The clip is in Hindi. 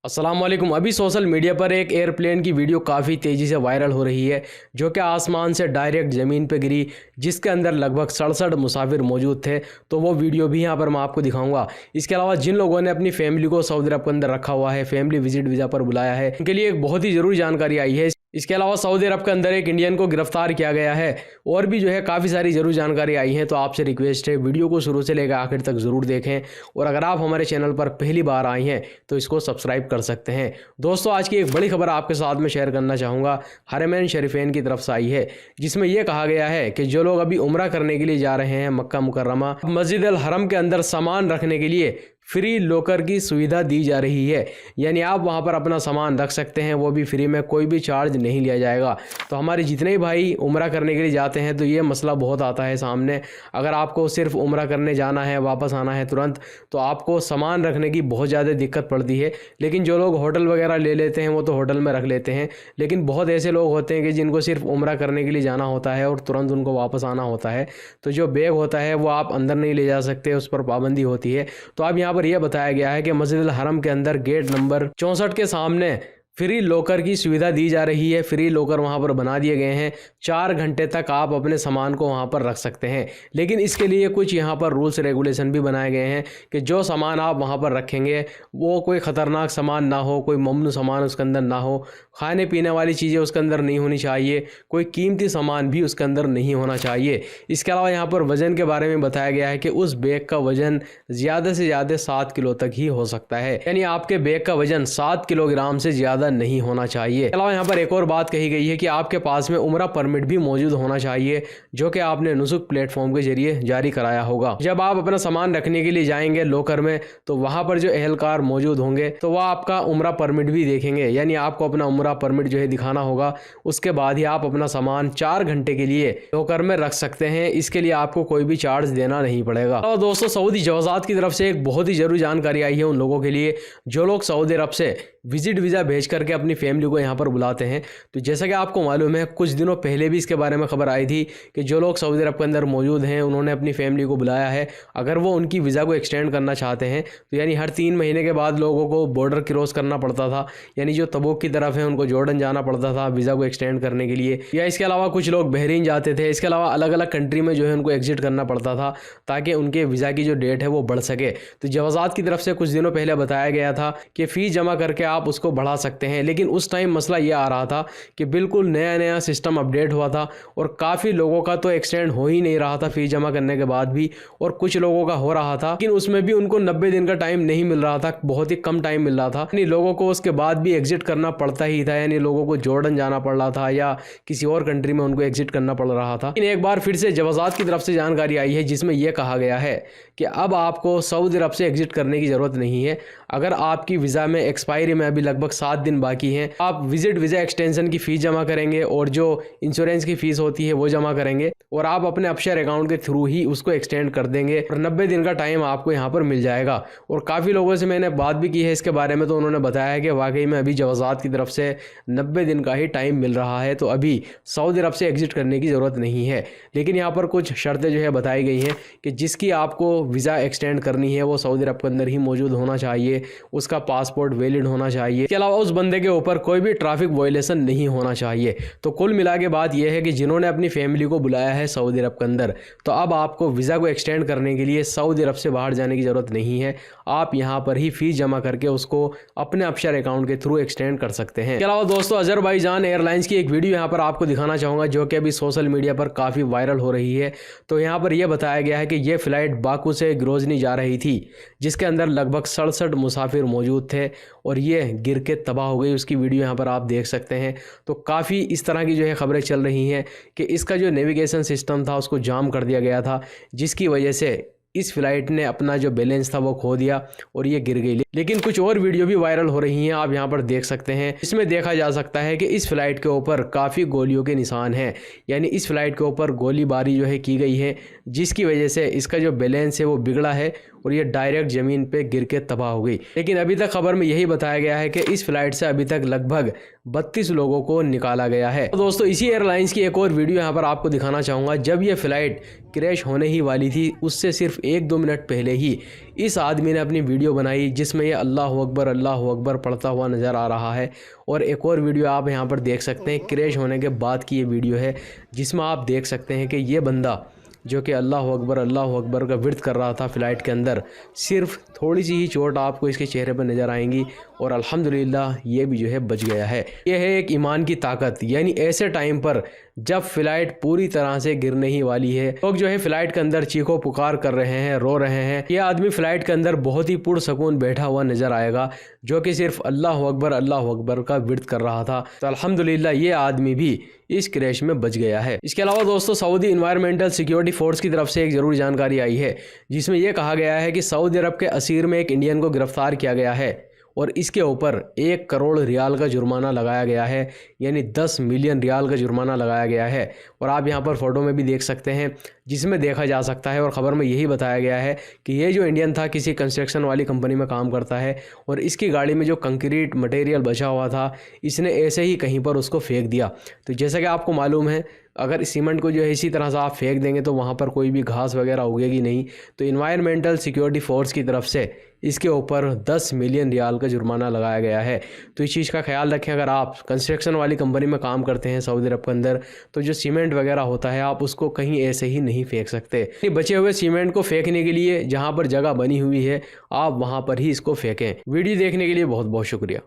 अस्सलाम वालेकुम। अभी सोशल मीडिया पर एक एयरप्लेन की वीडियो काफ़ी तेज़ी से वायरल हो रही है जो कि आसमान से डायरेक्ट ज़मीन पर गिरी, जिसके अंदर लगभग 67 मुसाफिर मौजूद थे। तो वो वीडियो भी यहाँ पर मैं आपको दिखाऊंगा। इसके अलावा जिन लोगों ने अपनी फैमिली को सऊदी अरब के अंदर रखा हुआ है, फैमिली विजिट वीज़ा पर बुलाया है, उनके लिए एक बहुत ही ज़रूरी जानकारी आई है। इसके अलावा सऊदी अरब के अंदर एक इंडियन को गिरफ्तार किया गया है और भी काफ़ी सारी ज़रूर जानकारी आई है। तो आपसे रिक्वेस्ट है, वीडियो को शुरू से लेकर आखिर तक ज़रूर देखें और अगर आप हमारे चैनल पर पहली बार आए हैं तो इसको सब्सक्राइब कर सकते हैं। दोस्तों, आज की एक बड़ी खबर आपके साथ में शेयर करना चाहूँगा। हरमैन शरीफैन की तरफ से आई है, जिसमें यह कहा गया है कि जो लोग अभी उम्रा करने के लिए जा रहे हैं मक्का मुकर्रमा, मस्जिद अल हरम के अंदर सामान रखने के लिए फ्री लॉकर की सुविधा दी जा रही है। यानी आप वहां पर अपना सामान रख सकते हैं, वो भी फ्री में, कोई भी चार्ज नहीं लिया जाएगा। तो हमारे जितने ही भाई उम्रा करने के लिए जाते हैं तो ये मसला बहुत आता है सामने। अगर आपको सिर्फ उम्रा करने जाना है, वापस आना है तुरंत, तो आपको सामान रखने की बहुत ज़्यादा दिक्कत पड़ती है। लेकिन जो लोग होटल वगैरह ले लेते हैं वो तो होटल में रख लेते हैं, लेकिन बहुत ऐसे लोग होते हैं कि जिनको सिर्फ उम्रा करने के लिए जाना होता है और तुरंत उनको वापस आना होता है। तो जो बैग होता है वो आप अंदर नहीं ले जा सकते, उस पर पाबंदी होती है। तो अब यहाँ पर यह बताया गया है कि मस्जिद अल हरम के अंदर गेट नंबर 64 के सामने फ्री लॉकर की सुविधा दी जा रही है। फ्री लॉकर वहां पर बना दिए गए हैं। 4 घंटे तक आप अपने सामान को वहां पर रख सकते हैं। लेकिन इसके लिए कुछ यहां पर रूल्स रेगुलेशन भी बनाए गए हैं कि जो सामान आप वहां पर रखेंगे वो कोई ख़तरनाक सामान ना हो, कोई ममनू सामान उसके अंदर ना हो, खाने पीने वाली चीज़ें उसके अंदर नहीं होनी चाहिए, कोई कीमती सामान भी उसके अंदर नहीं होना चाहिए। इसके अलावा यहाँ पर वज़न के बारे में बताया गया है कि उस बैग का वज़न ज़्यादा से ज़्यादा 7 किलो तक ही हो सकता है। यानी आपके बैग का वज़न 7 किलोग्राम से ज़्यादा नहीं होना चाहिए। अलावा यहाँ पर एक और बात कही गई है कि आपके पास में उम्रा परमिट भी मौजूद होना चाहिए, जो कि आपने नुसुक प्लेटफॉर्म के जरिए जारी कराया होगा। जब आप अपना सामान रखने के लिए जाएंगे लॉकर में, तो वहां पर जो एहलकार मौजूद होंगे तो वह आपका उम्रा परमिट भी देखेंगे। यानी आपको अपना उम्रा परमिट दिखाना होगा। उसके बाद ही आप अपना सामान 4 घंटे के लिए लॉकर में रख सकते हैं। इसके लिए आपको कोई भी चार्ज देना नहीं पड़ेगा। और दोस्तों, सऊदी जवाजात की तरफ से एक बहुत ही जरूरी जानकारी आई है उन लोगों के लिए जो लोग सऊदी अरब से विजिट वीज़ा भेज करके अपनी फैमिली को यहाँ पर बुलाते हैं। तो जैसा कि आपको मालूम है, कुछ दिनों पहले भी इसके बारे में खबर आई थी कि जो लोग सऊदी अरब के अंदर मौजूद हैं उन्होंने अपनी फैमिली को बुलाया है। अगर वो उनकी वीज़ा को एक्सटेंड करना चाहते हैं तो यानी हर 3 महीने के बाद लोगों को बॉर्डर क्रॉस करना पड़ता था। यानी जो तबूक की तरफ है उनको जॉर्डन जाना पड़ता था वीज़ा को एक्सटेंड करने के लिए, या इसके अलावा कुछ लोग बहरीन जाते थे। इसके अलावा अलग अलग कंट्री में उनको एग्जिट करना पड़ता था ताकि उनके वीज़ा की जो डेट है वो बढ़ सके। तो जवाजात की तरफ से कुछ दिनों पहले बताया गया था कि फ़ीस जमा करके आप उसको बढ़ा सकते हैं। लेकिन उस टाइम मसला ये आ रहा था कि बिल्कुल नया नया सिस्टम अपडेट हुआ था और काफ़ी लोगों का तो एक्सटेंड हो ही नहीं रहा था फीस जमा करने के बाद भी, और कुछ लोगों का हो रहा था, लेकिन उसमें भी उनको 90 दिन का टाइम नहीं मिल रहा था, बहुत ही कम टाइम मिल रहा था। यानी लोगों को उसके बाद भी एग्जिट करना पड़ता ही था। यानी लोगों को जॉर्डन जाना पड़ रहा था या किसी और कंट्री में उनको एग्जिट करना पड़ रहा था। लेकिन एक बार फिर से जवाजात की तरफ से जानकारी आई है जिसमें यह कहा गया है कि अब आपको सऊदी अरब से एग्जिट करने की ज़रूरत नहीं है। अगर आपकी वीज़ा में एक्सपायरी में अभी लगभग 7 दिन बाकी हैं, आप विजिट वीज़ा एक्सटेंशन की फ़ीस जमा करेंगे और जो इंश्योरेंस की फ़ीस होती है वो जमा करेंगे और आप अपने अपशेयर अकाउंट के थ्रू ही उसको एक्सटेंड कर देंगे और 90 दिन का टाइम आपको यहाँ पर मिल जाएगा। और काफ़ी लोगों से मैंने बात भी की है इसके बारे में, तो उन्होंने बताया है कि वाकई में अभी जवाजात की तरफ से 90 दिन का ही टाइम मिल रहा है। तो अभी सऊदी अरब से एग्जिट करने की ज़रूरत नहीं है। लेकिन यहाँ पर कुछ शर्तें बताई गई हैं कि जिसकी आपको वीज़ा एक्सटेंड करनी है वो सऊदी अरब के अंदर ही मौजूद होना चाहिए, उसका पासपोर्ट वैलिड होना चाहिए, इसके अलावा उस बंदे के ऊपर कोई भी ट्रैफिक वायलेशन नहीं होना चाहिए। तो कुल मिला के बात यह है कि जिन्होंने अपनी फैमिली को बुलाया है सऊदी अरब के अंदर, तो अब आपको वीज़ा को एक्सटेंड करने के लिए सऊदी अरब से बाहर जाने की ज़रूरत नहीं है। आप यहाँ पर ही फीस जमा करके उसको अपने अपशेयर अकाउंट के थ्रू एक्सटेंड कर सकते हैं। इसके अलावा दोस्तों, अजरबैजान एयरलाइंस की एक वीडियो यहाँ पर आपको दिखाना चाहूँगा जो कि अभी सोशल मीडिया पर काफ़ी वायरल हो रही है। तो यहाँ पर यह बताया गया है कि यह फ़्लाइट बाकू से ग्रोजनी जा रही थी, जिसके अंदर लगभग 67 मुसाफिर मौजूद थे और ये गिर के तबाह हो गई। उसकी वीडियो यहाँ पर आप देख सकते हैं। तो काफ़ी इस तरह की खबरें चल रही हैं कि इसका जो नेविगेशन सिस्टम था उसको जाम कर दिया गया था, जिसकी वजह से इस फ्लाइट ने अपना जो बैलेंस था वो खो दिया और ये गिर गई। लेकिन कुछ और वीडियो भी वायरल हो रही हैं, आप यहाँ पर देख सकते हैं। इसमें देखा जा सकता है कि इस फ्लाइट के ऊपर काफ़ी गोलियों के निशान हैं। यानी इस फ्लाइट के ऊपर गोलीबारी की गई है, जिसकी वजह से इसका जो बैलेंस है वो बिगड़ा है और ये डायरेक्ट ज़मीन पे गिर के तबाह हो गई। लेकिन अभी तक खबर में यही बताया गया है कि इस फ्लाइट से अभी तक लगभग 32 लोगों को निकाला गया है। तो दोस्तों इसी एयरलाइंस की एक और वीडियो यहाँ पर आपको दिखाना चाहूँगा। जब ये फ़्लाइट क्रैश होने ही वाली थी उससे सिर्फ 1-2 मिनट पहले ही इस आदमी ने अपनी वीडियो बनाई जिसमें ये अल्लाह अकबर पढ़ता हुआ नज़र आ रहा है। और एक और वीडियो आप यहाँ पर देख सकते हैं, क्रैश होने के बाद की ये वीडियो है जिसमें आप देख सकते हैं कि ये बंदा जो कि अल्लाह अकबर का विर्द कर रहा था फ़्लाइट के अंदर, सिर्फ थोड़ी सी ही चोट आपको इसके चेहरे पर नज़र आएंगी और अल्हम्दुलिल्लाह ये भी जो है बच गया है। यह है एक ईमान की ताकत, यानी ऐसे टाइम पर जब फ़्लाइट पूरी तरह से गिरने ही वाली है, लोग जो है फ़्लाइट के अंदर चीखो पुकार कर रहे हैं, रो रहे हैं। यह आदमी फ़्लाइट के अंदर बहुत ही पुरसकून बैठा हुआ नज़र आएगा जो कि सिर्फ अल्लाह अकबर का विर्द कर रहा था। तो अल्हम्दुलिल्लाह ये आदमी भी इस क्रैश में बच गया है। इसके अलावा दोस्तों सऊदी इन्वायरमेंटल सिक्योरिटी फोर्स की तरफ से एक ज़रूरी जानकारी आई है जिसमें यह कहा गया है कि सऊदी अरब के असीर में एक इंडियन को गिरफ्तार किया गया है और इसके ऊपर 1 करोड़ रियाल का जुर्माना लगाया गया है, यानी 10 मिलियन रियाल का जुर्माना लगाया गया है। और आप यहाँ पर फ़ोटो में भी देख सकते हैं जिसमें देखा जा सकता है और ख़बर में यही बताया गया है कि ये जो इंडियन था किसी कंस्ट्रक्शन वाली कंपनी में काम करता है और इसकी गाड़ी में जो कंक्रीट मटेरियल बचा हुआ था इसने ऐसे ही कहीं पर उसको फेंक दिया। तो जैसा कि आपको मालूम है अगर सीमेंट को जो है इसी तरह से आप फेंक देंगे तो वहाँ पर कोई भी घास वगैरह उगेगी नहीं। तो इन्वायरमेंटल सिक्योरिटी फोर्स की तरफ से इसके ऊपर 10 मिलियन रियाल का जुर्माना लगाया गया है। तो इस चीज़ का ख्याल रखें, अगर आप कंस्ट्रक्शन वाली कंपनी में काम करते हैं सऊदी अरब के अंदर तो जो सीमेंट वगैरह होता है आप उसको कहीं ऐसे ही नहीं फेंक सकते। बचे हुए सीमेंट को फेंकने के लिए जहाँ पर जगह बनी हुई है आप वहाँ पर ही इसको फेंकें। वीडियो देखने के लिए बहुत बहुत शुक्रिया।